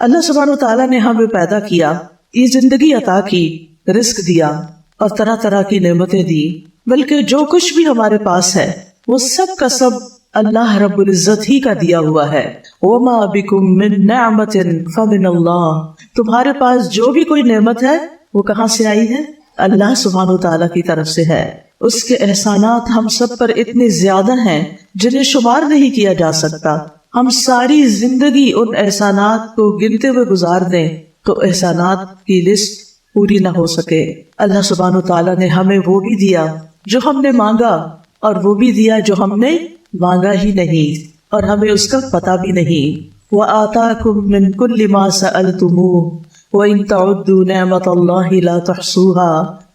اللہ سبحانہ تعالیٰ نے ہمیں پیدا کیا، یہ زندگی عطا کی، رزق دیا اور طرح طرح کی نعمتیں دی، بلکہ جو کچھ بھی ہمارے پاس ہے وہ سب کا سب اللہ رب العزت ہی کا دیا ہوا ہے۔ وَمَا بِكُم مِّن نِّعْمَةٍ فَمِنَ اللَّهِ، تمہارے پاس جو بھی کوئی نعمت ہے وہ کہاں سے آئی ہے؟ اللہ سبحانہ تعالیٰ کی طرف سے ہے۔ اس کے احسانات ہم سب پر اتنے زیادہ ہیں جنہیں شمار نہیں کیا جا سکتا۔ ہم ساری زندگی ان احسانات کو گنتے ہوئے گزار دیں تو احسانات کی لسٹ پوری نہ ہو سکے۔ اللہ سبحانہ تعالیٰ نے ہمیں وہ بھی دیا جو ہم نے مانگا، اور وہ بھی دیا جو ہم نے مانگا ہی نہیں اور ہمیں اس کا پتہ بھی نہیں۔ وَآتَاكُم مِّن كُلِّ مَا سَأَلْتُمُوهُ وَإِن تَعُدُّوا نِعْمَةَ اللَّهِ لَا تُحْصُوهَا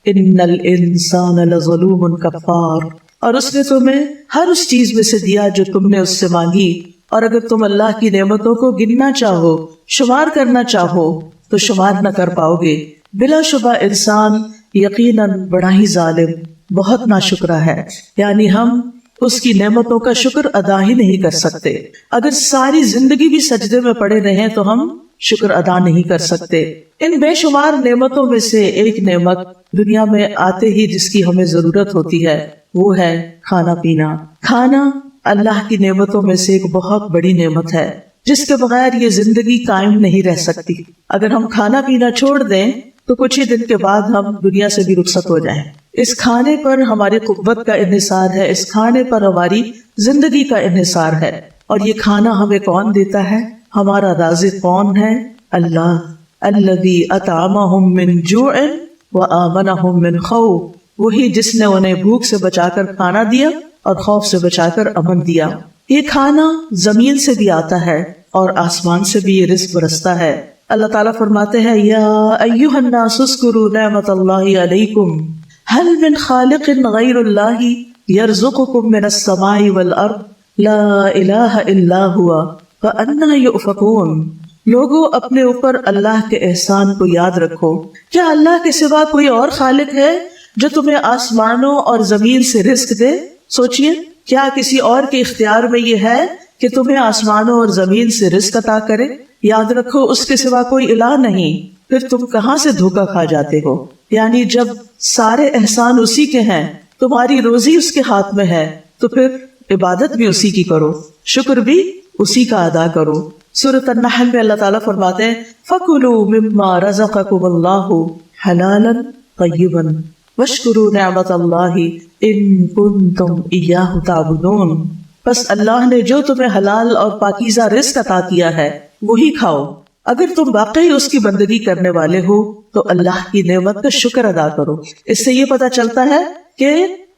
إِنَّ الْإِنسَانَ لَظَلُومٌ كَفَّارٌ، اور اس نے تمہیں ہر اس چیز میں سے دیا جو تم نے اس سے مانگی، اور اگر تم اللہ کی نعمتوں کو گننا چاہو، شمار کرنا چاہو تو شمار نہ کر پاؤ گے۔ بلا شبہ انسان یقیناً بڑا ہی ظالم، بہت ناشکرا ہے، یعنی ہم اس کی نعمتوں کا شکر ادا ہی نہیں کر سکتے۔ اگر ساری زندگی بھی سجدے میں پڑے رہیں تو ہم شکر ادا نہیں کر سکتے۔ ان بے شمار نعمتوں میں سے ایک نعمت دنیا میں آتے ہی جس کی ہمیں ضرورت ہوتی ہے وہ ہے کھانا پینا۔ کھانا اللہ کی نعمتوں میں سے ایک بہت بڑی نعمت ہے جس کے بغیر یہ زندگی قائم نہیں رہ سکتی۔ اگر ہم کھانا پینا چھوڑ دیں تو کچھ ہی دن کے بعد ہم دنیا سے بھی رخصت ہو جائیں۔ اس کھانے پر ہماری قوت کا انحصار ہے، اس کھانے پر ہماری زندگی کا انحصار ہے۔ اور یہ کھانا ہمیں کون دیتا ہے؟ ہمارا رازق کون ہے؟ اللہ، الذی اطعمہم من جوع وآمنہم من خوف، وہی جس نے انہیں بھوک سے بچا کر کھانا دیا اور خوف سے بچا کر امن دیا۔ یہ کھانا زمین سے بھی آتا ہے اور آسمان سے بھی یہ رزق برستا ہے۔ اللہ تعالیٰ فرماتے ہیں یا ایھا الناس اذکروا نعمت اللہ علیکم هل من خالق غیر اللہ یرزقکم من السماء والارض لا الہ الا هو فأنی یؤفکون۔ لوگوں اپنے اوپر اللہ کے احسان کو یاد رکھو، کیا اللہ کے سوا کوئی اور خالق ہے جو تمہیں آسمانوں اور زمین سے رزق دے؟ سوچئے، کیا کسی اور کے اختیار میں یہ ہے کہ تمہیں آسمانوں اور زمین سے رزق عطا کرے؟ یاد رکھو اس کے سوا کوئی الہ نہیں، پھر تم کہاں سے دھوکہ کھا جاتے ہو؟ یعنی جب سارے احسان اسی کے ہیں، تمہاری روزی اس کے ہاتھ میں ہے، تو پھر عبادت بھی اسی کی کرو، شکر بھی اسی کا ادا کرو۔ سورۃ النحل میں اللہ تعالیٰ فرماتے ہیں فَكُلُوا مِمَّا رَزَقَكُمُ اللَّهُ حَلَالًا طَيِّبًا وَاشْكُرُوا نِعْمَتَ اللَّهِ إِن كُنتُمْ إِيَّاهُ تَعْبُدُونَ، بس اللہ نے جو تمہیں حلال اور پاکیزہ رزق عطا کیا ہے وہی کھاؤ، اگر تم واقعی اس کی بندگی کرنے والے ہو تو اللہ کی نعمت کا شکر ادا کرو۔ اس سے یہ پتہ چلتا ہے کہ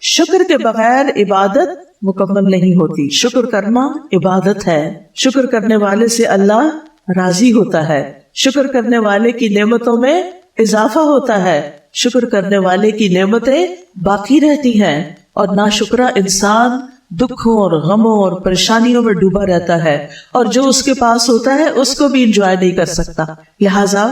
شکر کے بغیر عبادت مکمل نہیں ہوتی۔ شکر کرنا عبادت ہے، شکر کرنے والے سے اللہ راضی ہوتا ہے، شکر کرنے والے کی نعمتوں میں اضافہ ہوتا ہے، شکر کرنے والے کی نعمتیں باقی رہتی ہیں، اور ناشکرا انسان دکھوں اور غموں اور پریشانیوں میں ڈوبا رہتا ہے، اور جو اس کے پاس ہوتا ہے اس کو بھی انجوائے نہیں کر سکتا۔ لہٰذا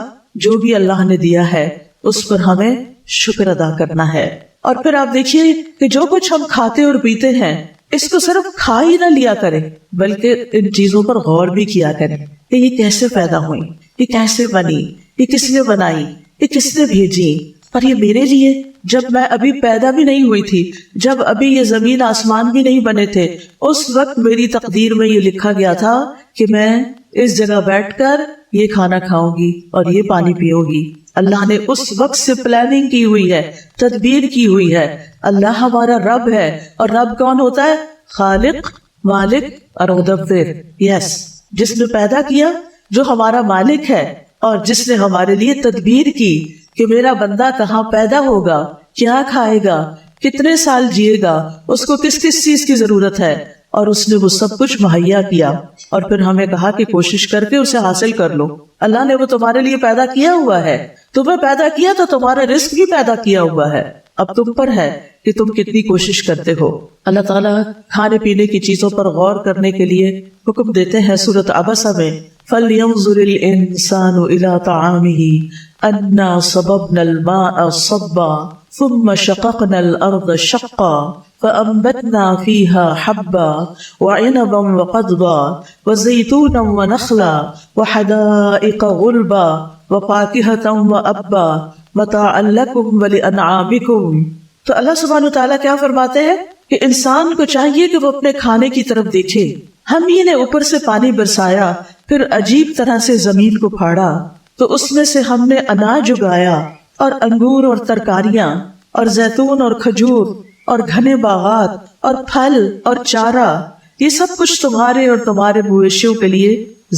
جو بھی اللہ نے دیا ہے اس پر ہمیں شکر ادا کرنا ہے۔ اور پھر آپ دیکھیے کہ جو کچھ ہم کھاتے اور پیتے ہیں اس کو صرف کھا ہی نہ لیا کریں، بلکہ ان چیزوں پر غور بھی کیا کریں کہ یہ کیسے پیدا ہوئی، یہ کیسے بنی، یہ کس نے بنائی، یہ کس نے بھیجی، اور یہ میرے لیے جب میں ابھی پیدا بھی نہیں ہوئی تھی، جب ابھی یہ زمین آسمان بھی نہیں بنے تھے، اس وقت میری تقدیر میں یہ لکھا گیا تھا کہ میں اس جگہ بیٹھ کر یہ کھانا کھاؤں گی اور یہ پانی پیوں گی۔ اللہ نے اس وقت سے پلاننگ کی ہوئی ہے، تدبیر کی ہوئی ہے۔ اللہ ہمارا رب ہے، اور رب کون ہوتا ہے؟ خالق، مالک اور مدبر۔ یس، جس نے پیدا کیا، جو ہمارا مالک ہے، اور جس نے ہمارے لیے تدبیر کی کہ میرا بندہ کہاں پیدا ہوگا، کیا کھائے گا، کتنے سال جیے گا، اس کو کس کس چیز کی ضرورت ہے، اور اس نے وہ سب کچھ مہیا کیا، اور پھر ہمیں کہا کہ کوشش کر کے اسے حاصل کر لو۔ اللہ نے وہ تمہارے لیے پیدا کیا ہوا ہے، تمہیں پیدا کیا تو تمہارا رزق بھی پیدا کیا ہوا ہے، اب تم پر ہے کہ تم کتنی کوشش کرتے ہو۔ اللہ تعالیٰ کھانے پینے کی چیزوں پر غور کرنے کے لیے حکم دیتے ہیں سورۃ عبسہ میں فَلْيَنظُرِ الْإِنسَانُ إِلَىٰ طَعَامِهِ أَنَّا صَبَبْنَا الْمَاءَ صَبًّا ثم شققنا الأرض شقا فأنبتنا فيها حبا وعنبا وقضبا وزيتونا ونخلا وحدائق غلبا وفاكهة وأبا متاعا لكم ولأنعامكم. تو اللہ سبحانہ وتعالیٰ کیا فرماتے ہیں کہ انسان کو چاہیے کہ وہ اپنے کھانے کی طرف دیکھے. ہم ہی نے اوپر سے پانی برسایا، پھر عجیب طرح سے زمین کو پھاڑا تو اس میں سے ہم نے اناج اگایا اور انگور اور ترکاریاں اور زیتون اور کھجور اور گھنے باغات اور پھل اور چارہ. یہ سب کچھ تمہارے اور تمہارے مویشیوں کے لیے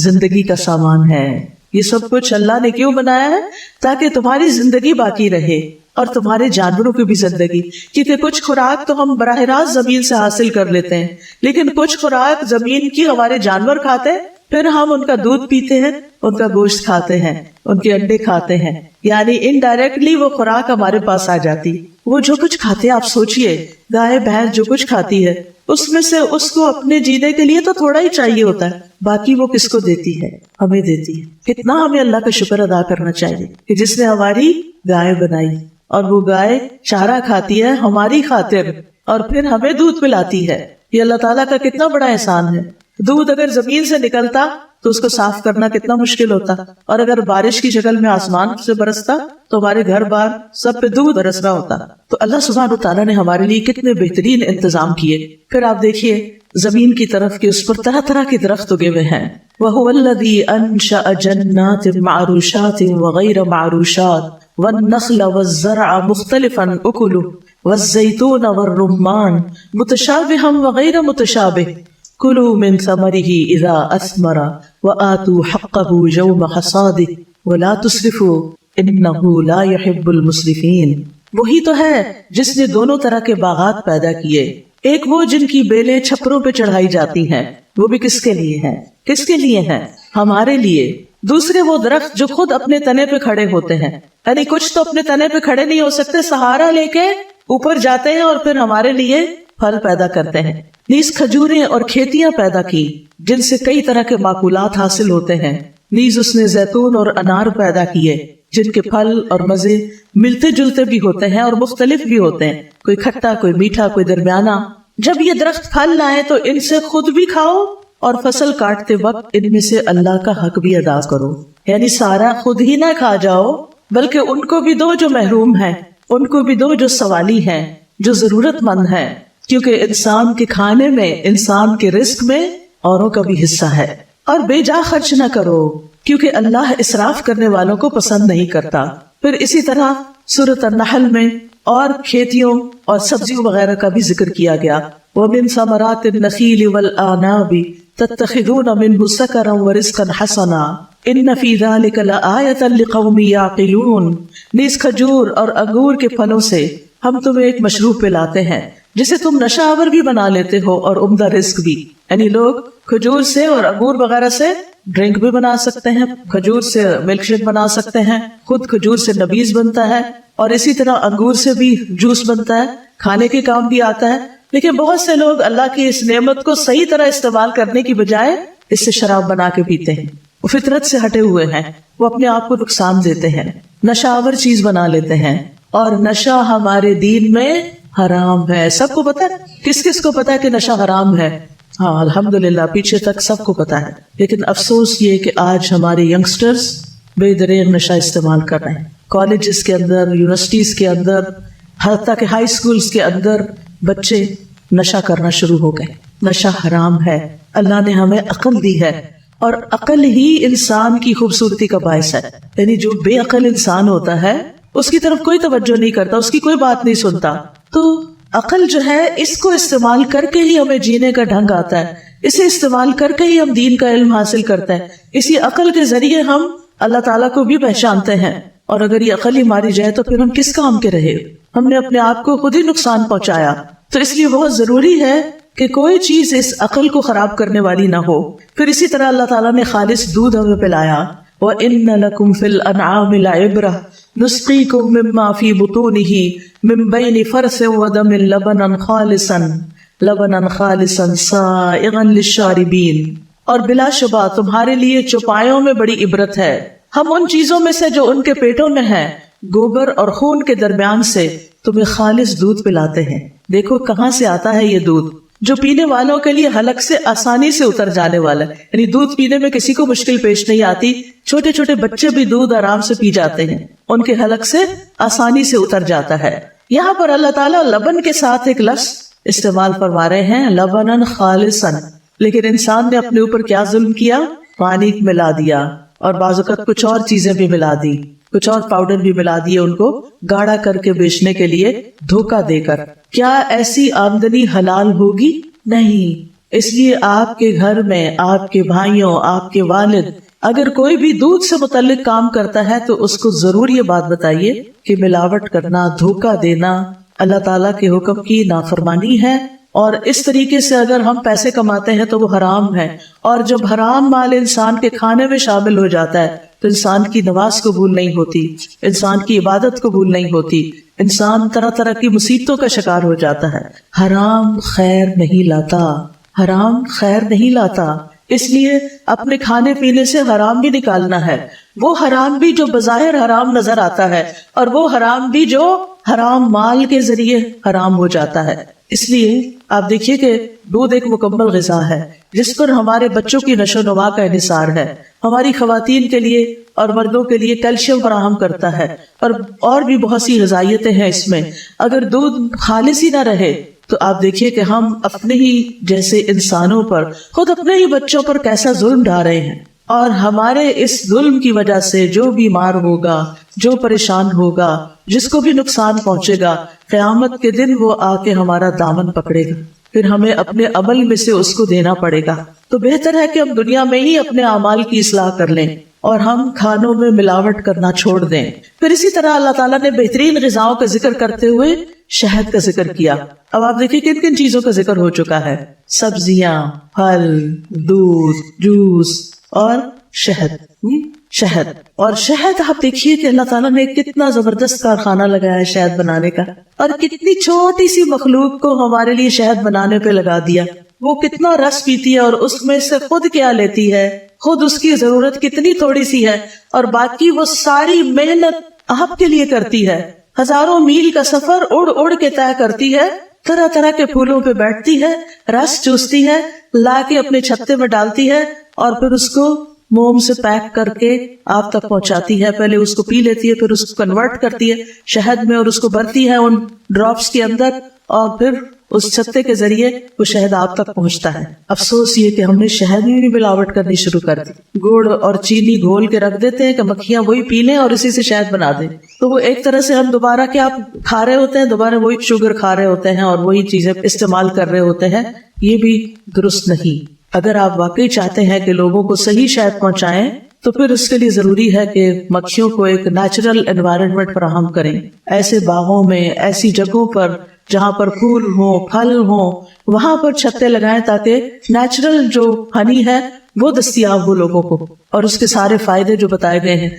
زندگی کا سامان ہے. یہ سب کچھ اللہ نے کیوں بنایا ہے؟ تاکہ تمہاری زندگی باقی رہے اور تمہارے جانوروں کی بھی زندگی. کیونکہ کچھ خوراک تو ہم براہ راست زمین سے حاصل کر لیتے ہیں، لیکن کچھ خوراک زمین کی ہمارے جانور کھاتے ہیں، پھر ہم ان کا دودھ پیتے ہیں، ان کا گوشت کھاتے ہیں، ان کے انڈے کھاتے ہیں. یعنی انڈائریکٹلی وہ خوراک ہمارے پاس آ جاتی. وہ جو کچھ کھاتے ہیں، آپ سوچئے گائے بھینس جو کچھ کھاتی ہے اس میں سے اس کو اپنے جینے کے لیے تو تھوڑا ہی چاہیے ہوتا ہے، باقی وہ کس کو دیتی ہے؟ ہمیں دیتی ہے. کتنا ہمیں اللہ کا شکر ادا کرنا چاہیے کہ جس نے ہماری گائے بنائی، اور وہ گائے چارہ کھاتی ہے ہماری خاطر اور پھر ہمیں دودھ پلاتی ہے. یہ اللہ تعالیٰ کا کتنا بڑا احسان ہے. دودھ اگر زمین سے نکلتا تو اس کو صاف کرنا کتنا مشکل ہوتا، اور اگر بارش کی شکل میں آسمان سے برستا تو ہمارے گھر بار سب پہ دودھ برس رہا ہوتا. تو اللہ سبحانہ وتعالیٰ نے ہمارے لیے کتنے بہترین انتظام کیے. پھر آپ دیکھیے زمین کی طرف کہ اس پر طرح طرح کے درخت اگے ہوئے ہیں. وَهُوَ الَّذِي أَنشَأَ جَنَّاتٍ مَعْرُوشَاتٍ وَغَيْرَ مَعْرُوشَاتٍ وَالنَّخْلَ وَالزَّرْعَ مُخْتَلِفًا أُكُلُهُ وَالزَّيْتُونَ وَالرُّمَّانَ مُتَشَابِهًا وَغَيْرَ مُتَشَابِهٍ كُلُوا مِن ثَمَرِهِ إِذَا أَثْمَرَ وَآتُوا حَقَّهُ يَوْمَ حَصَادِهِ وَلَا تُسْرِفُوا إِنَّهُ لَا يُحِبُّ الْمُسْرِفِينَ. وہی تو ہے جس نے دونوں طرح کے باغات پیدا کیے، ایک وہ جن کی بیلیں چھپروں پہ چڑھائی جاتی ہیں، وہ بھی کس کے لیے ہیں؟ کس کے لیے ہیں؟ ہمارے لیے. دوسرے وہ درخت جو خود اپنے تنے پہ کھڑے ہوتے ہیں، یعنی کچھ تو اپنے تنے پہ کھڑے نہیں ہو سکتے، سہارا لے کے اوپر جاتے ہیں اور پھر ہمارے لیے پھل پیدا کرتے ہیں. نیز کھجوریں اور کھیتیاں پیدا کی جن سے کئی طرح کے معقولات حاصل ہوتے ہیں. نیز اس نے زیتون اور انار پیدا کیے جن کے پھل اور مزے ملتے جلتے بھی ہوتے ہیں اور مختلف بھی ہوتے ہیں، کوئی کھٹا، کوئی میٹھا، کوئی درمیانہ. جب یہ درخت پھل لائے تو ان سے خود بھی کھاؤ اور فصل کاٹتے وقت ان میں سے اللہ کا حق بھی ادا کرو. یعنی سارا خود ہی نہ کھا جاؤ، بلکہ ان کو بھی دو جو محروم ہیں، ان کو بھی دو جو سوالی ہیں، جو ضرورت مند ہیں. کیونکہ انسان کے کھانے میں، انسان کے رزق میں اوروں کا بھی حصہ ہے. اور بے جا خرچ نہ کرو کیونکہ اللہ اسراف کرنے والوں کو پسند نہیں کرتا. پھر اسی طرح سورۃ النحل میں اور کھیتیوں اور سبزیوں وغیرہ کا بھی ذکر کیا گیا. وَمِن ثَمَرَاتِ النَّخِيلِ وَالْأَعْنَابِ تَتَّخِذُونَ مِنْهُ سَكَرًا وَرِزْقًا حَسَنًا إِنَّ فِي ذَلِكَ لَآيَةً لِقَوْمٍ يَعْقِلُونَ. نیز کھجور اور انگور کے پھلوں سے ہم تمہیں ایک مشروب پلاتے ہیں جسے تم نشہ آور بھی بنا لیتے ہو اور عمدہ رزق بھی. یعنی لوگ کھجور سے اور انگور وغیرہ سے ڈرنک بھی بنا سکتے ہیں، کھجور سے ملک شیک بنا سکتے ہیں، خود کھجور سے نبیذ بنتا ہے، اور اسی طرح انگور سے بھی جوس بنتا ہے، کھانے کے کام بھی آتا ہے. لیکن بہت سے لوگ اللہ کی اس نعمت کو صحیح طرح استعمال کرنے کی بجائے اس سے شراب بنا کے پیتے ہیں. وہ فطرت سے ہٹے ہوئے ہیں، وہ اپنے آپ کو نقصان دیتے ہیں، نشہ آور چیز بنا لیتے ہیں. اور نشہ ہمارے دین میں حرام ہے. سب کو پتا ہے؟ کس کس کو پتا ہے کہ نشہ حرام ہے؟ ہاں الحمدللہ پیچھے تک سب کو پتا ہے. لیکن افسوس یہ کہ آج ہمارے ینگسٹرز بے دریغ نشہ استعمال کر رہے ہیں. کالجز کے اندر، یونیورسٹیز کے اندر، حتیٰ کہ ہائی سکولز کے اندر بچے نشہ کرنا شروع ہو گئے. نشہ حرام ہے. اللہ نے ہمیں عقل دی ہے اور عقل ہی انسان کی خوبصورتی کا باعث ہے. یعنی جو بے عقل انسان ہوتا ہے اس کی طرف کوئی توجہ نہیں کرتا، اس کی کوئی بات نہیں سنتا. تو عقل جو ہے اس کو استعمال کر کے ہی ہمیں جینے کا ڈھنگ آتا ہے، اسے استعمال کر کے ہی ہم دین کا علم حاصل کرتے ہیں. اسی عقل کے ذریعے ہم اللہ تعالیٰ کو بھی پہچانتے ہیں. اور اگر یہ عقل ہی ماری جائے تو پھر ہم کس کام کے رہے؟ ہم نے اپنے آپ کو خود ہی نقصان پہنچایا. تو اس لیے بہت ضروری ہے کہ کوئی چیز اس عقل کو خراب کرنے والی نہ ہو. پھر اسی طرح اللہ تعالیٰ نے خالص دودھ ہمیں پلایا. وَإِنَّ لَكُمْ فِي الْأَنْعَامِ لَعِبْرَةً نُسْقِيكُم مِّمَّا فِي بُطُونِهِ مِن بَيْنِ فَرْثٍ وَدَمٍ لَبَنًا خَالِصًا سَائِغًا لِلشَّارِبِينَ. اور بلا شبہ تمہارے لیے چوپایوں میں بڑی عبرت ہے. ہم ان چیزوں میں سے جو ان کے پیٹوں میں ہیں گوبر اور خون کے درمیان سے تمہیں خالص دودھ پلاتے ہیں. دیکھو کہاں سے آتا ہے یہ دودھ، جو پینے والوں کے لیے حلق سے آسانی سے اتر جانے والا ہے. یعنی دودھ پینے میں کسی کو مشکل پیش نہیں آتی. چھوٹے چھوٹے بچے بھی دودھ آرام سے پی جاتے ہیں، ان کے حلق سے آسانی سے اتر جاتا ہے. یہاں پر اللہ تعالیٰ لبن کے ساتھ ایک لفظ استعمال فرما رہے ہیں، لبنن خالصا. لیکن انسان نے اپنے اوپر کیا ظلم کیا؟ پانی ملا دیا، اور بعض اوقات کچھ اور چیزیں بھی ملا دی، کچھ اور پاؤڈر بھی ملا دیے ان کو گاڑھا کر کے بیچنے کے لیے دھوکہ دے کر. کیا ایسی آمدنی حلال ہوگی؟ نہیں. اس لیے آپ کے گھر میں آپ کے بھائیوں، آپ کے والد اگر کوئی بھی دودھ سے متعلق کام کرتا ہے تو اس کو ضرور یہ بات بتائیے کہ ملاوٹ کرنا، دھوکہ دینا اللہ تعالیٰ کے حکم کی نافرمانی ہے. اور اس طریقے سے اگر ہم پیسے کماتے ہیں تو وہ حرام ہے، اور جب حرام مال انسان کے کھانے میں شامل ہو جاتا ہے تو انسان کی نماز قبول نہیں ہوتی، انسان کی عبادت قبول نہیں ہوتی، انسان طرح طرح کی مصیبتوں کا شکار ہو جاتا ہے. حرام خیر نہیں لاتا، حرام خیر نہیں لاتا. اس لیے اپنے کھانے پینے سے حرام بھی نکالنا ہے، وہ حرام بھی جو بظاہر حرام نظر آتا ہے، اور وہ حرام بھی جو حرام مال کے ذریعے حرام ہو جاتا ہے. اس لیے آپ دیکھیے کہ دودھ ایک مکمل غذا ہے جس پر ہمارے بچوں کی نشو و نما کا انحصار ہے. ہماری خواتین کے لیے اور مردوں کے لیے کیلشیم فراہم کرتا ہے، اور بھی بہت سی غذائیتیں ہیں اس میں. اگر دودھ خالص ہی نہ رہے تو آپ دیکھیے کہ ہم اپنے ہی جیسے انسانوں پر، خود اپنے ہی بچوں پر کیسا ظلم ڈھا رہے ہیں. اور ہمارے اس ظلم کی وجہ سے جو بیمار ہوگا، جو پریشان ہوگا، جس کو بھی نقصان پہنچے گا، قیامت کے دن وہ آ کے ہمارا دامن پکڑے گا، پھر ہمیں اپنے عمل میں سے اس کو دینا پڑے گا. تو بہتر ہے کہ ہم دنیا میں ہی اپنے اعمال کی اصلاح کر لیں اور ہم کھانوں میں ملاوٹ کرنا چھوڑ دیں. پھر اسی طرح اللہ تعالیٰ نے بہترین غذاؤں کا ذکر کرتے ہوئے شہد کا ذکر کیا. اب آپ دیکھیں کن کن چیزوں کا ذکر ہو چکا ہے: سبزیاں، پھل، دودھ، جوس اور شہد. شہد اور شہد آپ دیکھیے کہ اللہ تعالیٰ نے کتنا زبردست کارخانہ لگایا ہے شہد بنانے کا، اور کتنی چھوٹی سی مخلوق کو ہمارے لیے شہد بنانے پہ لگا دیا. وہ کتنا رس پیتی ہے اور اس میں سے خود کیا لیتی ہے، خود اس کی ضرورت کتنی تھوڑی سی ہے، اور باقی وہ ساری محنت آپ کے لیے کرتی ہے. ہزاروں میل کا سفر اڑ اڑ کے طے کرتی ہے، طرح طرح کے پھولوں پہ بیٹھتی ہے، رس چوستی ہے، لا کے اپنے چھتے میں ڈالتی ہے، اور پھر اس کو موم سے پیک کر کے آپ تک پہنچاتی ہے. پہلے اس کو پی لیتی ہے، پھر اس کو کنورٹ کرتی ہے شہد میں اور اس کو بھرتی ہے ان ڈراپس کے اندر، اور پھر اس چھتے کے ذریعے وہ شہد آپ تک پہنچتا ہے. افسوس یہ کہ ہم نے شہد میں بھی ملاوٹ کرنی شروع کر دی. گڑ اور چینی گھول کے رکھ دیتے ہیں کہ مکھیاں وہی پی لیں اور اسی سے شہد بنا دیں. تو وہ ایک طرح سے ہم دوبارہ کیا کھا رہے ہوتے ہیں، دوبارہ وہی شوگر کھا رہے ہوتے ہیں اور وہی چیزیں استعمال کر رہے ہوتے ہیں. یہ بھی درست نہیں. اگر آپ واقعی چاہتے ہیں کہ لوگوں کو صحیح شہد پہنچائیں تو پھر اس کے لیے ضروری ہے کہ مکھیوں کو ایک نیچرل انوائرمنٹ فراہم کریں. ایسے باغوں میں، ایسی جگہوں پر جہاں پر پھول ہوں، پھل ہوں، وہاں پر چھتے لگائیں تاکہ نیچرل جو ہنی ہے وہ دستیاب ہو لوگوں کو، اور اس کے سارے فائدے جو بتائے گئے ہیں.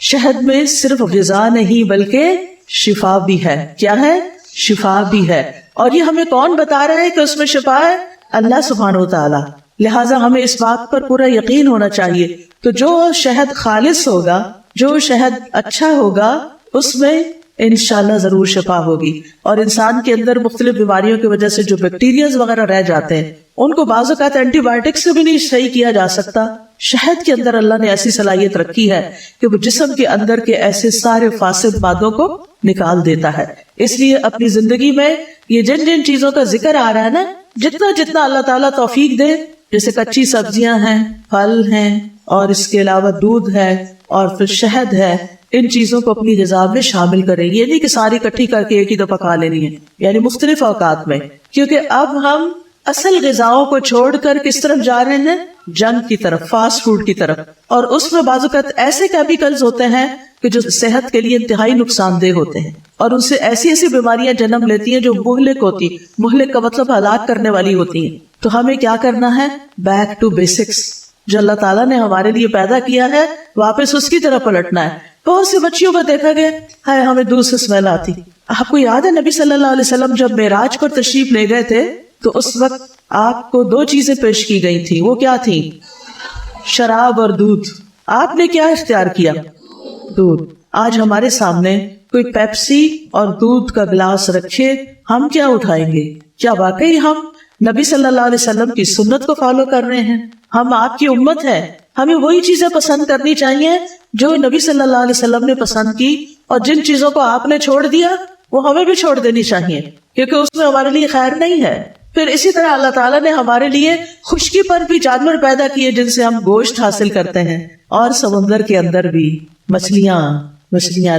شہد میں صرف غذا نہیں بلکہ شفا بھی ہے. کیا ہے؟ شفا بھی ہے. اور یہ ہمیں کون بتا رہا ہے کہ اس میں شفا ہے؟ اللہ سبحانہ و تعالی. لہٰذا ہمیں اس بات پر پورا یقین ہونا چاہیے. تو جو شہد خالص ہوگا، جو شہد اچھا ہوگا، اس میں انشاءاللہ ضرور شفا ہوگی. اور انسان کے اندر مختلف بیماریوں کی وجہ سے جو بیکٹیریاز وغیرہ رہ جاتے ہیں ان کو بعض اوقات اینٹی بایوٹک سے بھی نہیں صحیح کیا جا سکتا. شہد کے اندر اللہ نے ایسی صلاحیت رکھی ہے کہ وہ جسم کے اندر کے ایسے سارے فاسد مادوں کو نکال دیتا ہے. اس لیے اپنی زندگی میں یہ جن جن چیزوں کا ذکر آ رہا ہے نا، جتنا جتنا اللہ تعالیٰ توفیق دے، جیسے کچی سبزیاں ہیں، پھل ہیں، اور اس کے علاوہ دودھ ہے اور پھر شہد ہے، ان چیزوں کو اپنی غذا میں شامل کریں. یہ نہیں کہ ساری اکٹھی کر کے ایک ہی دفعہ کھا لینی ہے، یعنی مختلف اوقات میں. کیونکہ اب ہم اصل غذاؤں کو چھوڑ کر کس طرف جا رہے ہیں؟ جنک کی طرف، فاسٹ فوڈ کی طرف. اور اس میں بعض اوقات ایسے کیمیکلز ہوتے ہیں کہ جو صحت کے لیے انتہائی نقصان دہ ہوتے ہیں، اور ان سے ایسی ایسی بیماریاں جنم لیتی ہیں جو مہلک ہوتی. مہلک کا مطلب ہلاک کرنے والی ہوتی ہیں. تو ہمیں کیا کرنا ہے؟ Back to basics. جو اللہ تعالیٰ نے ہمارے لیے پیدا کیا ہے واپس اس کی طرف پلٹنا ہے. بہت سی بچیوں کو دیکھا گیا ہے ہمیں دودھ سے اسمیل آتی. آپ کو یاد ہے نبی صلی اللہ علیہ وسلم جب معراج پر تشریف لے گئے تھے تو اس وقت آپ کو 2 چیزیں پیش کی گئی تھی. وہ کیا تھی؟ شراب اور دودھ. آپ نے کیا اختیار کیا؟ دودھ. آج ہمارے سامنے کوئی پیپسی اور دودھ کا گلاس رکھے، ہم کیا اٹھائیں گے؟ کیا واقعی ہم نبی صلی اللہ علیہ وسلم کی سنت کو فالو کر رہے ہیں؟ ہم آپ کی امت ہے، ہمیں وہی چیزیں پسند کرنی چاہیے جو نبی صلی اللہ علیہ وسلم نے پسند کی، اور جن چیزوں کو آپ نے چھوڑ دیا وہ ہمیں بھی چھوڑ دینی چاہیے، کیونکہ اس میں ہمارے لیے خیر نہیں ہے۔ پھر اسی طرح اللہ تعالیٰ نے ہمارے لیے خشکی پر بھی جانور پیدا کیے جن سے ہم گوشت حاصل کرتے ہیں، اور سمندر کے اندر بھی مچھلیاں۔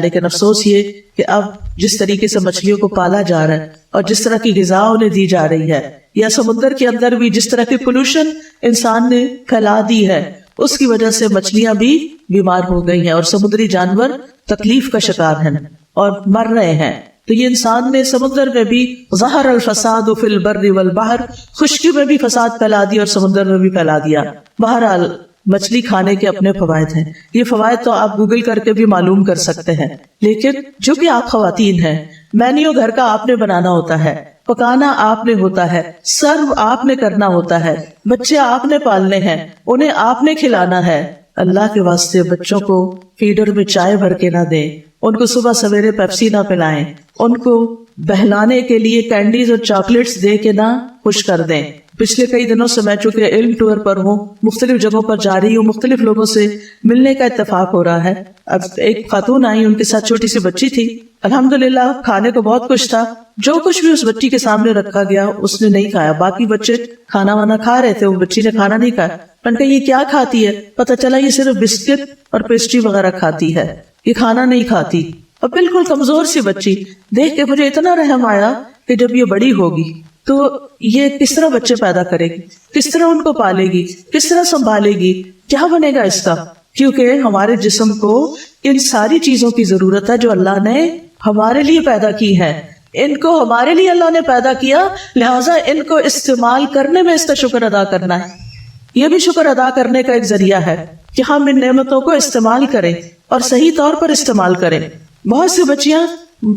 لیکن افسوس یہ کہ اب جس طریقے سے مچھلیوں کو پالا جا رہا ہے اور جس طرح کی غذا انہیں دی جا رہی ہے، یا سمندر کے اندر بھی جس طرح کی پولوشن انسان نے پھیلا دی ہے، اس کی وجہ سے مچھلیاں بھی بیمار ہو گئی ہیں اور سمندری جانور تکلیف کا شکار ہیں اور مر رہے ہیں۔ تو یہ انسان نے سمندر میں بھی ظہر الفساد فی البر والبحر، خشکی میں بھی فساد پھیلا دیا اور سمندر میں بھی پھیلا دیا۔ بہرحال مچھلی کھانے کے اپنے فوائد ہیں، یہ فوائد تو آپ گوگل کر کے بھی معلوم کر سکتے ہیں، لیکن جو کہ آپ خواتین ہیں، مینیو گھر کا آپ نے بنانا ہوتا ہے، پکانا آپ نے ہوتا ہے، سرو آپ نے کرنا ہوتا ہے، بچے آپ نے پالنے ہیں، انہیں آپ نے کھلانا ہے۔ اللہ کے واسطے بچوں کو فیڈر میں چائے بھر کے نہ دیں، ان کو صبح سویرے پیپسی نہ پلائیں، ان کو بہلانے کے لیے کینڈیز اور چاکلیٹس دے کے نہ خوش کر دیں۔ پچھلے کئی دنوں سے میں چونکہ علم ٹور پر ہوں، مختلف جگہوں پر جا رہی ہوں، مختلف لوگوں سے ملنے کا اتفاق ہو رہا ہے۔ اب ایک خاتون آئی، ان کے ساتھ چھوٹی سی بچی تھی، الحمدللہ کھانے کو بہت کچھ تھا، جو کچھ بھی اس بچی کے سامنے رکھا گیا اس نے نہیں کھایا، باقی بچے کھانا وانا کھا رہے تھے، وہ بچی نے کھانا نہیں کھایا۔ میں نے کہا یہ کیا کھاتی ہے؟ پتہ چلا یہ صرف بسکٹ اور پیسٹری وغیرہ کھاتی ہے، یہ کھانا نہیں کھاتی، اور بالکل کمزور سی بچی۔ دیکھ کے مجھے اتنا رحم آیا کہ جب یہ بڑی ہوگی تو یہ کس طرح بچے پیدا کرے گی، کس طرح ان کو پالے گی، کس طرح سنبھالے گی، کیا بنے گا اس کا؟ کیونکہ ہمارے جسم کو ان ساری چیزوں کی ضرورت ہے جو اللہ نے ہمارے لیے پیدا کی ہے، ان کو ہمارے لیے اللہ نے پیدا کیا، لہٰذا ان کو استعمال کرنے میں اس کا شکر ادا کرنا ہے۔ یہ بھی شکر ادا کرنے کا ایک ذریعہ ہے کہ ہم ان نعمتوں کو استعمال کریں اور صحیح طور پر استعمال کریں۔ بہت سی بچیاں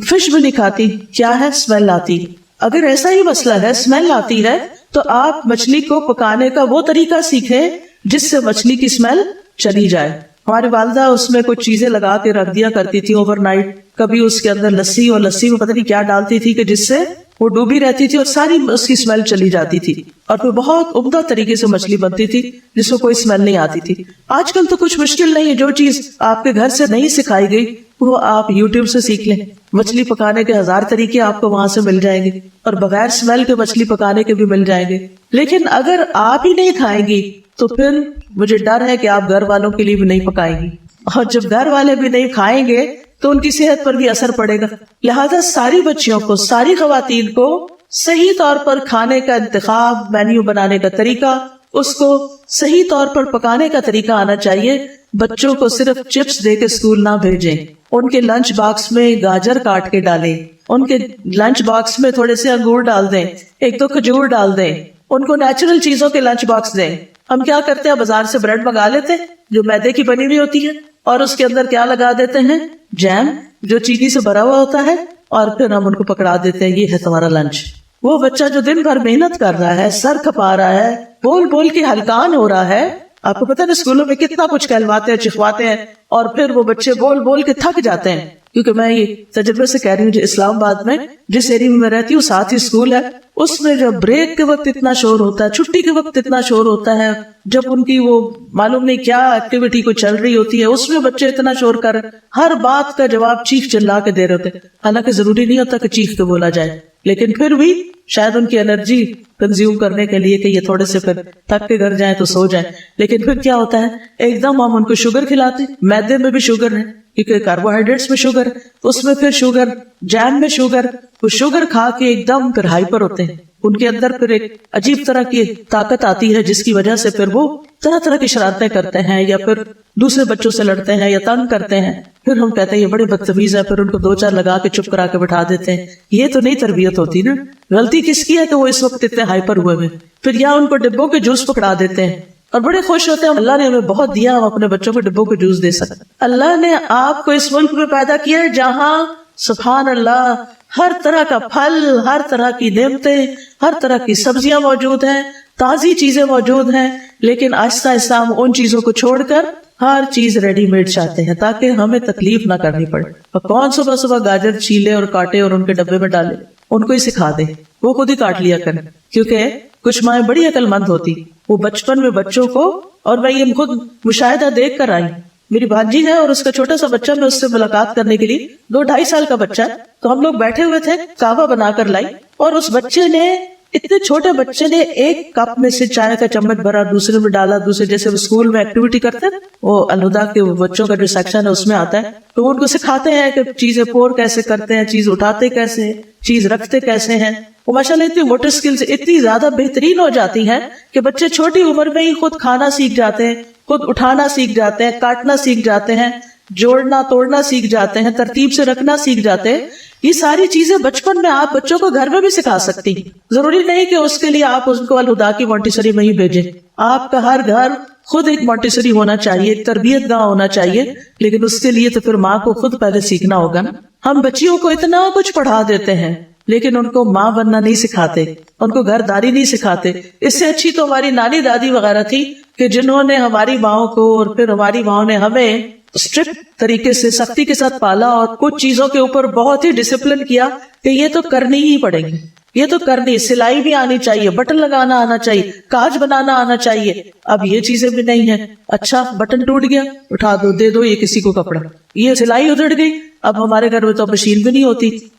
فش بھی نہیں کھاتی، کیا ہے؟ اسمیل آتی۔ اگر ایسا ہی مسئلہ ہے، اسمیل آتی ہے، تو آپ مچھلی کو پکانے کا وہ طریقہ سیکھیں جس سے مچھلی کی اسمیل چلی جائے۔ ہماری والدہ اس میں کچھ چیزیں لگا کے رکھ دیا کرتی تھی اوور نائٹ، کبھی اس کے اندر لسی، اور لسی میں پتہ نہیں کیا ڈالتی تھی کہ جس سے وہ ڈوبی رہتی تھی اور ساری اس کی اسمیل چلی جاتی تھی، اور پھر بہت عمدہ طریقے سے مچھلی بنتی تھی جس کو کوئی اسمیل نہیں آتی تھی۔ آج کل تو کچھ مشکل نہیں ہے، جو چیز آپ کے گھر سے نہیں سکھائی گئی وہ آپ یوٹیوب سے سیکھ لیں۔ مچھلی پکانے کے 1000 طریقے آپ کو وہاں سے مل جائیں گے، اور بغیر اسمیل کے مچھلی پکانے کے بھی مل جائیں گے۔ لیکن اگر آپ ہی نہیں کھائیں گی تو پھر مجھے ڈر ہے کہ آپ گھر والوں کے لیے بھی نہیں پکائیں گی، اور جب گھر والے بھی نہیں کھائیں گے تو ان کی صحت پر بھی اثر پڑے گا۔ لہذا ساری بچیوں کو، ساری خواتین کو صحیح طور پر کھانے کا انتخاب، مینیو بنانے کا طریقہ، اس کو صحیح طور پر پکانے کا طریقہ آنا چاہیے۔ بچوں کو صرف چپس دے کے اسکول نہ بھیجیں، ان کے لنچ باکس میں گاجر کاٹ کے ڈالیں، ان کے لنچ باکس میں تھوڑے سے انگور ڈال دیں، 1-2 کھجور ڈال دیں، ان کو نیچرل چیزوں کے لنچ باکس دیں۔ ہم کیا کرتے ہیں، بازار سے بریڈ منگا لیتے ہیں جو میدے کی بنی ہوئی ہوتی ہے، اور اس کے اندر کیا لگا دیتے ہیں، جیم جو چینی سے بھرا ہوا ہوتا ہے، اور پھر ہم ان کو پکڑا دیتے ہیں یہ ہے تمہارا لنچ۔ وہ بچہ جو دن بھر محنت کر رہا ہے، سر کھپا رہا ہے، بول بول کے ہلکان ہو رہا ہے، آپ کو پتہ ہے اسکولوں میں کتنا کچھ کہلواتے ہیں، چکھواتے ہیں، اور پھر وہ بچے بول بول کے تھک جاتے ہیں۔ کیونکہ میں یہ تجربے سے کہہ رہی ہوں، جو اسلام آباد میں جس ایریا میں رہتی ہوں ساتھ ہی اسکول ہے، اس میں جب بریک کے وقت اتنا شور ہوتا ہے، چھٹی کے وقت اتنا شور ہوتا ہے، جب ان کی وہ معلوم نہیں کیا ایکٹیویٹی کو چل رہی ہوتی ہے، اس میں بچے اتنا شور کر ہر بات کا جواب چیخ چلا کے دے رہے ہوتے۔ حالانکہ ضروری نہیں ہوتا کہ چیخ کے بولا جائے، لیکن پھر بھی شاید ان کی انرجی کنزیوم کرنے کے لیے کہ یہ تھوڑے سے پھر تھک کے گھر جائیں تو سو جائیں۔ لیکن پھر کیا ہوتا ہے، ایک دم ہم ان کو شوگر کھلاتے، میدے میں بھی شوگر ہے کیونکہ کاربوہائیڈریٹس میں شوگر، اس میں پھر شوگر، جیم میں شوگر، وہ شوگر کھا کے ایک دم پھر ہائپر ہوتے ہیں، ان کے اندر پھر ایک عجیب طرح کی طاقت آتی ہے جس کی وجہ سے پھر وہ طرح طرح کی شرارتیں کرتے ہیں، یا پھر دوسرے بچوں سے لڑتے ہیں یا تنگ کرتے ہیں۔ پھر ہم کہتے ہیں یہ بڑے بدتمیز ہے، پھر ان کو 2-4 لگا کے چپ کرا کے بٹھا دیتے ہیں۔ یہ تو نہیں تربیت ہوتی نا، غلطی کس کی ہے کہ وہ اس وقت اتنے ہائپر ہوئے ہوئے، پھر یا ان کو ڈبوں کے جوس پکڑا دیتے ہیں اور بڑے خوش ہوتے ہیں اللہ نے ہمیں بہت دیا، ہم اپنے بچوں کو ڈبوں کے جوس دے سکتے۔ اللہ نے آپ کو اس ملک میں پیدا کیا ہے جہاں سبحان اللہ ہر طرح کا پھل، ہر طرح کی نعمتیں، ہر طرح کی سبزیاں موجود ہیں، تازی چیزیں موجود ہیں، لیکن آہستہ آہستہ ہم ان چیزوں کو چھوڑ کر ہر چیز ریڈی میڈ چاہتے ہیں تاکہ ہمیں تکلیف نہ کرنی پڑے. اور کون صبح صبح گاجر چھیلے اور کاٹے اور ان کے ڈبے میں ڈالے؟ ان کو ہی سکھا دے، وہ خود ہی کاٹ لیا کریں. کیونکہ کچھ مائیں بڑی عقل مند ہوتی، وہ بچپن میں بچوں کو، اور میں یہ خود مشاہدہ دیکھ کر آئی. میری بھانجی ہے اور اس کا چھوٹا سا بچہ، میں اس سے ملاقات کرنے کے لیے 2-2.5 سال کا بچہ ہے، تو ہم لوگ بیٹھے ہوئے تھے، کعوہ بنا کر لائی، اور اس بچے نے، اتنے چھوٹے بچے نے، ایک کپ میں سے چائے کا چمچ بھرا، دوسرے میں ڈالا، دوسرے، جیسے وہ اسکول میں ایکٹیویٹی کرتے ہیں، وہ الہدا کے بچوں کا جو سیکشن ہے اس میں آتا ہے، تو وہ ان کو سکھاتے ہیں کہ چیزیں پور کیسے کرتے ہیں، چیز اٹھاتے کیسے ہیں، چیز رکھتے کیسے ہیں. وہ ماشاءاللہ اتنی موٹر سکلز اتنی زیادہ بہترین ہو جاتی ہیں کہ بچے چھوٹی عمر میں ہی خود کھانا سیکھ جاتے ہیں، خود اٹھانا سیکھ جاتے ہیں، کاٹنا سیکھ جاتے ہیں، جوڑنا توڑنا سیکھ جاتے ہیں، ترتیب سے رکھنا سیکھ جاتے ہیں. یہ ساری چیزیں بچپن میں آپ بچوں کو گھر میں بھی سکھا سکتی ہیں. ضروری نہیں کہ اس کے لیے آپ اس کو الہدا کی مونٹیسری میں ہی بھیجیں. آپ کا ہر گھر خود ایک مونٹیسری ہونا چاہیے، ایک تربیت گاہ ہونا چاہیے، لیکن اس کے لیے تو پھر ماں کو خود پہلے سیکھنا ہوگا نا. ہم بچیوں کو اتنا کچھ پڑھا دیتے ہیں لیکن ان کو ماں بننا نہیں سکھاتے، ان کو گھر داری نہیں سکھاتے. اس سے اچھی تو ہماری نانی دادی وغیرہ تھی کہ جنہوں نے ہماری ماؤں کو، اور پھر ہماری ماؤں نے ہمیں اسٹرکٹ طریقے سے سختی کے ساتھ پالا، اور کچھ چیزوں کے اوپر بہت ہی ڈسپلن کیا کہ یہ تو کرنی ہی پڑے گی، یہ تو کرنی. سلائی بھی آنی چاہیے، بٹن لگانا آنا چاہیے، کاج بنانا آنا چاہیے. اب یہ چیزیں بھی نہیں ہیں. اچھا بٹن ٹوٹ گیا، اٹھا دو، دے دو یہ کسی کو کپڑا. یہ سلائی ادھڑ گئی، اب ہمارے گھر میں تو مشین بھی نہیں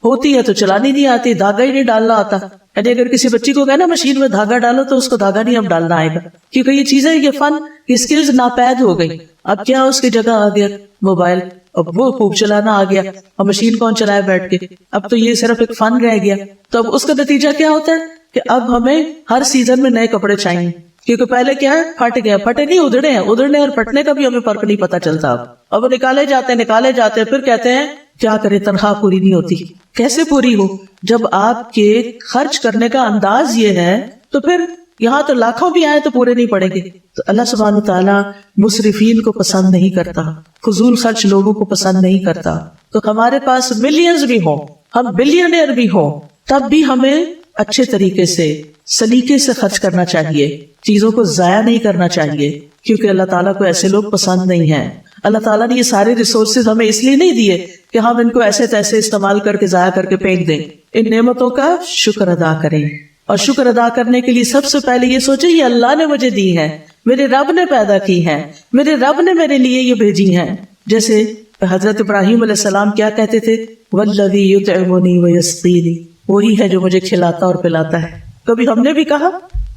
ہوتی ہے تو چلانی نہیں آتی، دھاگا ہی نہیں ڈالنا آتا. یعنی اگر کسی بچی کو کہنا مشین میں دھاگا ڈالو تو اس کو دھاگا نہیں اب ڈالنا آئے گا، کیونکہ یہ چیزیں، یہ فن، یہ سکلز ناپید ہو گئی. اب کیا اس کی جگہ آ گیا موبائل، اب وہ خوب چلانا آ گیا، اور مشین کون چلائے بیٹھ کے. اب تو یہ صرف ایک فن رہ گیا. تو اب اس کا نتیجہ کیا ہوتا ہے کہ اب ہمیں ہر سیزن میں نئے کپڑے چاہیے، کیونکہ پہلے کیا ہے، پھٹ گیا، پھٹے نہیں ادھڑے ہیں. ادھڑنے اور پھٹنے کا بھی ہمیں فرق نہیں پتا چلتا. اب وہ نکالے جاتے ہیں، پھر کہتے ہیں کیا کرے، تنخواہ پوری نہیں ہوتی. کیسے پوری ہو جب آپ کے خرچ کرنے کا انداز یہ ہے؟ تو پھر یہاں تو لاکھوں بھی آئے تو پورے نہیں پڑیں گے. تو اللہ سبحانہ وتعالیٰ مصرفین کو پسند نہیں کرتا، فضول خرچ لوگوں کو پسند نہیں کرتا. تو ہمارے پاس ملینز بھی ہوں، ہم بلینئر بھی ہوں، تب بھی ہمیں اچھے طریقے سے، سلیقے سے خرچ کرنا چاہیے، چیزوں کو ضائع نہیں کرنا چاہیے، کیونکہ اللہ تعالیٰ کو ایسے لوگ پسند نہیں ہیں. اللہ تعالیٰ نے یہ سارے ریسورسز ہمیں اس لیے نہیں دیے کہ ہم ان کو ایسے تیسے استعمال کر کے ضائع کر کے پھینک دیں. ان نعمتوں کا شکر ادا کریں، اور شکر ادا کرنے کے لیے سب سے پہلے یہ سوچیں یہ اللہ نے مجھے دی ہے، میرے رب نے پیدا کی ہے، میرے رب نے میرے لیے یہ بھیجی ہیں. جیسے حضرت ابراہیم علیہ السلام کیا کہتے تھے، والذی یطعمنی ویسقینی، وہی ہے جو مجھے کھلاتا اور پلاتا ہے. کبھی ہم نے بھی کہا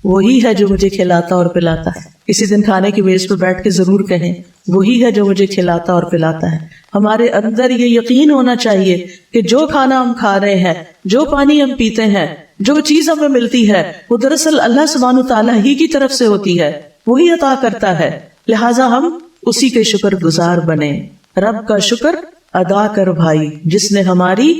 وہی ہے جو مجھے کھلاتا اور پلاتا ہے. کسی دن کھانے کی میز پہ بیٹھ کے ضرور کہیں وہی ہے جو مجھے کھلاتا اور پلاتا ہے. ہمارے اندر یہ یقین ہونا چاہیے کہ جو کھانا ہم کھا رہے ہیں، جو پانی ہم پیتے ہیں، جو چیز ہمیں ملتی ہے، وہ دراصل اللہ سبحانہ تعالیٰ ہی کی طرف سے ہوتی ہے، وہی عطا کرتا ہے. لہٰذا ہم اسی کے شکر گزار بنیں. رب کا شکر ادا کر بھائی جس نے ہماری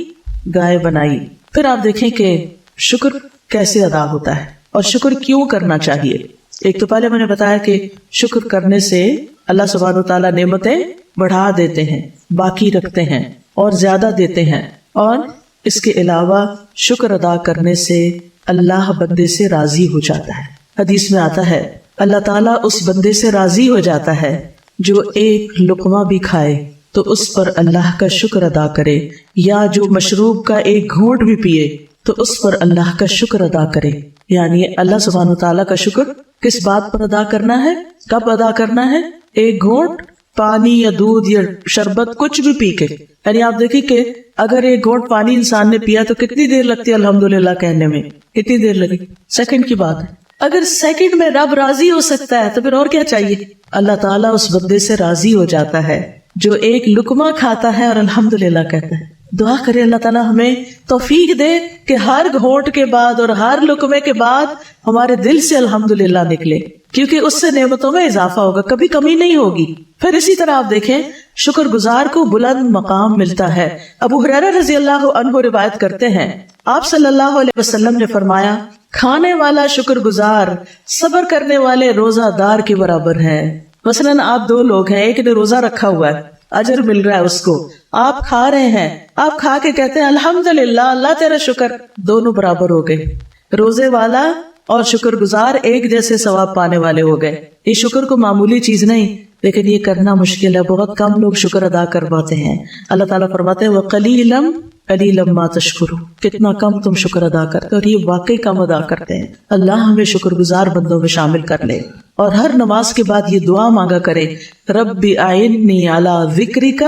گائے بنائی. پھر آپ دیکھیں کہ شکر کیسے ادا ہوتا ہے اور شکر کیوں کرنا چاہیے. ایک تو پہلے میں نے بتایا کہ شکر کرنے سے اللہ سبحانہ وتعالیٰ نعمتیں بڑھا دیتے ہیں، باقی رکھتے ہیں اور زیادہ دیتے ہیں. اور اس کے علاوہ شکر ادا کرنے سے اللہ بندے سے راضی ہو جاتا ہے. حدیث میں آتا ہے اللہ تعالیٰ اس بندے سے راضی ہو جاتا ہے جو ایک لقمہ بھی کھائے تو اس پر اللہ کا شکر ادا کرے، یا جو مشروب کا ایک گھونٹ بھی پیے تو اس پر اللہ کا شکر ادا کرے. یعنی اللہ سبحانہ وتعالیٰ کا شکر کس بات پر ادا کرنا ہے، کب ادا کرنا ہے؟ ایک گھونٹ پانی یا دودھ یا شربت کچھ بھی پی کے. یعنی آپ دیکھیں کہ اگر ایک گھونٹ پانی انسان نے پیا تو کتنی دیر لگتی ہے الحمدللہ کہنے میں؟ کتنی دیر لگی؟ سیکنڈ کی بات ہے. اگر سیکنڈ میں رب راضی ہو سکتا ہے تو پھر اور کیا چاہیے. اللہ تعالیٰ اس بندے سے راضی ہو جاتا ہے جو ایک لقمہ کھاتا ہے اور الحمدللہ کہتا ہے. دعا کرے اللہ تعالیٰ ہمیں توفیق دے کہ ہر گھونٹ کے بعد اور ہر لقمے کے بعد ہمارے دل سے الحمدللہ نکلے، کیونکہ اس سے نعمتوں میں اضافہ ہوگا، کبھی کمی نہیں ہوگی. پھر اسی طرح آپ دیکھیں شکر گزار کو بلند مقام ملتا ہے. ابو ہریرہ رضی اللہ عنہ روایت کرتے ہیں آپ صلی اللہ علیہ وسلم نے فرمایا کھانے والا شکر گزار صبر کرنے والے روزہ دار کے برابر ہے. مثلاً آپ دو لوگ ہیں، ایک نے روزہ رکھا ہوا ہے، اجر مل رہا ہے اس کو، آپ کھا رہے ہیں، آپ کھا کے کہتے ہیں الحمدللہ اللہ تیرا شکر، دونوں برابر ہو گئے. روزے والا اور شکر گزار ایک جیسے ثواب پانے والے ہو گئے. یہ شکر کو معمولی چیز نہیں لیکن یہ کرنا مشکل ہے، بہت کم لوگ شکر ادا کر پاتے ہیں۔ اللہ تعالیٰ فرماتے ہیں وَقَلِيلًا قَلِيلًا مَا تَشْكُرُونَ، کتنا کم تم شکر ادا کرتے، اور یہ واقعی کم ادا کرتے ہیں۔ اللہ ہمیں شکر گزار بندوں میں شامل کر لے، اور ہر نماز کے بعد یہ دعا مانگا کرے رب اعنی علی ذکرک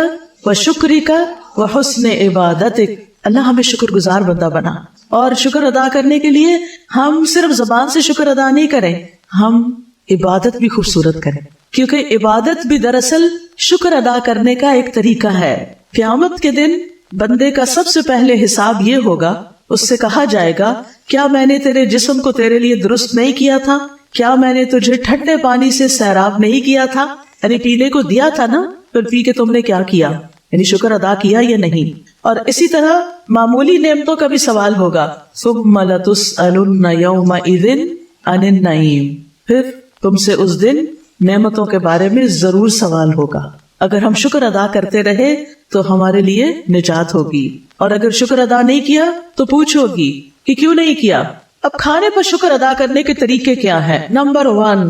وشکرک وحسن عبادتک، اللہ ہمیں شکر گزار بندہ بنا۔ اور شکر ادا کرنے کے لیے ہم صرف زبان سے شکر ادا نہیں کریں، ہم عبادت بھی خوبصورت کریں، کیونکہ عبادت بھی دراصل شکر ادا کرنے کا ایک طریقہ ہے۔ قیامت کے دن بندے کا سب سے پہلے حساب یہ ہوگا، اس سے کہا جائے گا کیا میں نے تیرے جسم کو تیرے لیے درست نہیں کیا تھا؟ کیا میں نے تجھے ٹھنڈے پانی سے سیراب نہیں کیا تھا؟ یعنی پینے کو دیا تھا نا، پھر پی کے تم نے کیا کیا، یعنی شکر ادا کیا یا نہیں؟ اور اسی طرح معمولی نعمتوں کا بھی سوال ہوگا، ثم لتسألن یومئذ عن النعیم، پھر تم سے اس دن نعمتوں کے بارے میں ضرور سوال ہوگا۔ اگر ہم شکر ادا کرتے رہے تو ہمارے لیے نجات ہوگی، اور اگر شکر ادا نہیں کیا تو پوچھو گی کہ کیوں نہیں کیا۔ اب کھانے پر شکر ادا کرنے کے طریقے کیا ہیں؟ نمبر 1،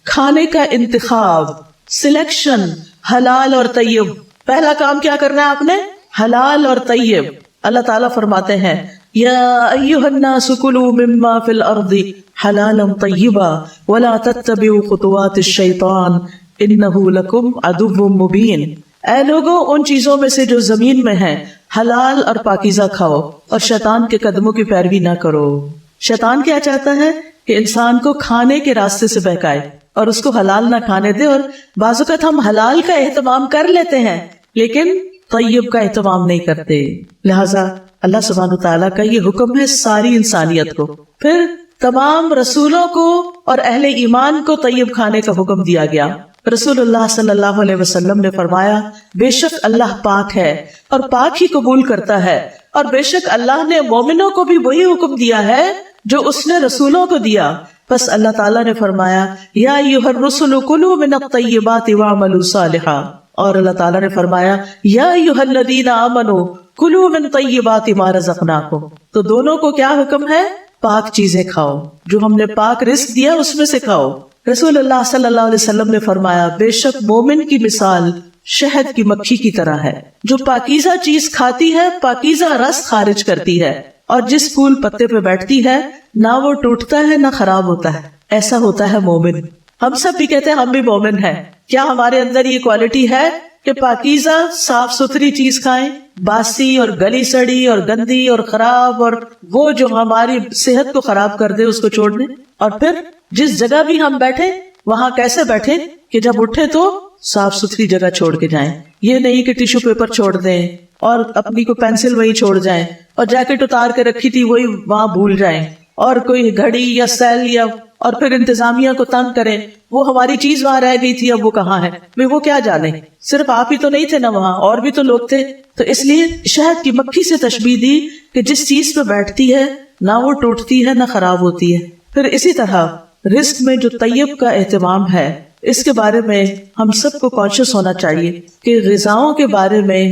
کھانے کا انتخاب، سلیکشن، حلال اور طیب۔ پہلا کام کیا کرنا ہے آپ نے؟ حلال اور طیب۔ اللہ تعالیٰ فرماتے ہیں یا ایھا الناس کلوا مما فی الارض حلالا طیبا ولا تتبعوا خطوات الشیطان انہ لکم عدو مبین، اے لوگوں ان چیزوں میں سے جو زمین میں ہیں حلال اور پاکیزہ کھاؤ، اور شیطان کے قدموں کی پیروی نہ کرو۔ شیطان کیا چاہتا ہے؟ کہ انسان کو کھانے کے راستے سے بہکائے اور اس کو حلال نہ کھانے دے، اور بعض اوقات ہم حلال کا اہتمام کر لیتے ہیں لیکن طیب کا اہتمام نہیں کرتے۔ لہٰذا اللہ سبحانہ وتعالیٰ کا یہ حکم ہے ساری انسانیت کو۔ پھر تمام رسولوں کو اور اہل ایمان کو طیب کھانے کا حکم دیا گیا۔ رسول اللہ صلی اللہ علیہ وسلم نے فرمایا بے شک اللہ پاک ہے اور پاک ہی قبول کرتا ہے، اور بے شک اللہ نے مومنوں کو بھی وہی حکم دیا ہے جو اس نے رسولوں کو دیا۔ بس اللہ تعالیٰ نے فرمایا یا ایھا الرسل کلوا من الطیبات واعملوا صالحا، اور اللہ تعالیٰ نے فرمایا یا ایھا الذین آمنوا کلوا من طیبات ما رزقناکم۔ تو دونوں کو کیا حکم ہے؟ پاک چیزیں کھاؤ، جو ہم نے پاک رزق دیا اس میں سے کھاؤ۔ رسول اللہ صلی اللہ علیہ وسلم نے فرمایا بے شک مومن کی مثال شہد کی مکھی کی طرح ہے، جو پاکیزہ چیز کھاتی ہے پاکیزہ رس خارج کرتی ہے، اور جس پھول پتے پہ بیٹھتی ہے نہ وہ ٹوٹتا ہے نہ خراب ہوتا ہے، ایسا ہوتا ہے مومن۔ ہم سب بھی کہتے ہیں ہم بھی مومن ہیں، کیا ہمارے اندر یہ کوالٹی ہے کہ پاکیزہ صاف ستھری چیز کھائیں؟ باسی اور گلی سڑی اور گندی اور خراب اور وہ جو ہماری صحت کو خراب کر دے اس کو چھوڑ دیں، اور پھر جس جگہ بھی ہم بیٹھے وہاں کیسے بیٹھے کہ جب اٹھے تو صاف ستھری جگہ چھوڑ کے جائیں، یہ نہیں کہ ٹیشو پیپر چھوڑ دیں اور اپنی کو پینسل وہی چھوڑ جائیں، اور جیکٹ اتار کے رکھی تھی وہی وہاں بھول جائیں، اور کوئی گھڑی یا سیل یا اور پھر انتظامیہ کو تنگ کریں وہ ہماری چیز وہاں رہ گئی تھی اب وہ کہاں ہے، وہ کیا جانے، صرف آپ ہی تو نہیں تھے نا وہاں، اور بھی تو لوگ تھے۔ تو اس لیے شہد کی مکھی سے تشبیہ دی کہ جس چیز پہ بیٹھتی ہے نہ وہ ٹوٹتی ہے نہ خراب ہوتی ہے۔ پھر اسی طرح رزق میں جو طیب کا اہتمام ہے اس کے بارے میں ہم سب کو کانشیس ہونا چاہیے کہ غذاؤں کے بارے میں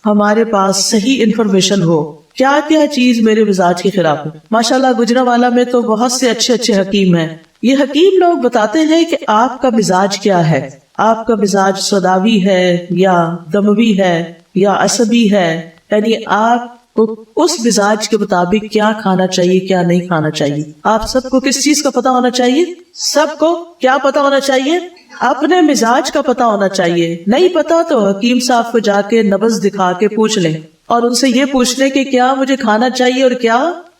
ہمارے پاس صحیح انفارمیشن ہو، کیا کیا چیز میرے مزاج کے خلاف ہے۔ ماشاءاللہ گجرانوالہ میں تو بہت سے اچھے اچھے حکیم ہیں، یہ حکیم لوگ بتاتے ہیں کہ آپ کا مزاج کیا ہے، آپ کا مزاج سوداوی ہے یا دموی ہے یا عصبی ہے، یعنی آپ کو اس مزاج کے مطابق کیا کھانا چاہیے کیا نہیں کھانا چاہیے۔ آپ سب کو کس چیز کا پتہ ہونا چاہیے؟ سب کو کیا پتہ ہونا چاہیے؟ اپنے مزاج کا پتہ ہونا چاہیے۔ نہیں پتا تو حکیم صاحب کو جا کے نبض دکھا کے پوچھ لیں، اور ان سے یہ پوچھ لیں کہ کیا مجھے کھانا چاہیے اور کیا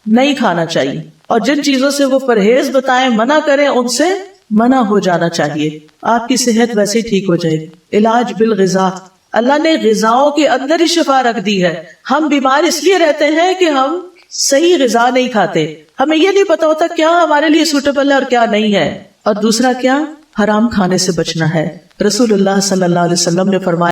نہیں کھانا چاہیے، اور جن چیزوں سے وہ پرہیز بتائیں منع کریں ان سے منع ہو جانا چاہیے، آپ کی صحت ویسے ہی ٹھیک ہو جائے گی۔ علاج بالغذا، اللہ نے غذاؤں کے اندر ہی شفا رکھ دی ہے۔ ہم بیمار اس لیے رہتے ہیں کہ ہم صحیح غذا نہیں کھاتے، ہمیں یہ نہیں پتا ہوتا کیا ہمارے لیے سوٹیبل ہے اور کیا نہیں ہے، اور دوسرا کیا حرام کھانے سے بچنا ہے۔ رسول اللہ صلی اللہ علیہ وسلم نے فرمایا